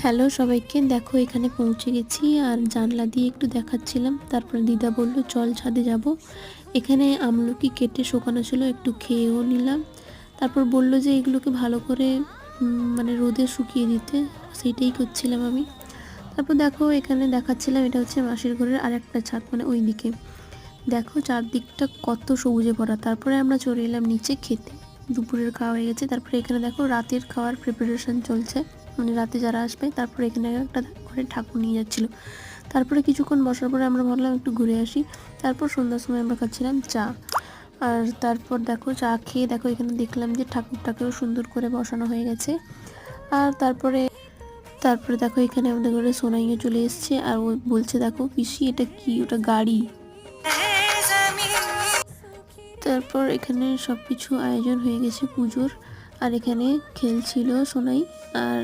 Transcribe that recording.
Hello সবাইকে, দেখো এখানে পৌঁছে গেছি আর জানলা দিয়ে একটু দেখাচ্ছিলাম। তারপরে দিদা বলল চল ছাদে যাব। এখানে আমলকি কেটে শুকানো ছিল, একটু খেয়েও নিলাম। তারপর বলল যে এগুলোকে ভালো করে মানে রোদে শুকিয়ে দিতে, সেইটাই করছিলাম আমি। তারপর দেখো এখানে দেখাচ্ছিলাম, এটা হচ্ছে মাসির ঘরের আরেকটা ছাদ, মানে ওই দিকে দেখো চারদিকটা কত সবুজে ভরা। তারপরে আমরা চলে এলাম নিচে খেতে, দুপুরের খাওয়া হয়ে গেছে। তারপরে এখানে দেখো রাতের খাওয়ার প্রিপারেশন চলছে, মানে রাতে যারা আসবে। তারপরে এখানে একটা ঘরে ঠাকুর নিয়ে যাচ্ছিলো। তারপরে কিছুক্ষণ বসার পরে আমরা ভাবলাম একটু ঘুরে আসি। তারপর সন্ধ্যার সময় আমরা খাচ্ছিলাম চা। আর তারপর দেখো চা খেয়ে দেখো এখানে দেখলাম যে ঠাকুরটাকেও সুন্দর করে বসানো হয়ে গেছে। আর তারপরে তারপরে দেখো এখানে আমাদের ঘরে সোনাইও চলে এসছে। আর ও বলছে দেখো পিসি এটা কি, ওটা গাড়ি। তারপর এখানে সব কিছু আয়োজন হয়ে গেছে পুজোর। আর এখানে খেলছিল সোনাই। আর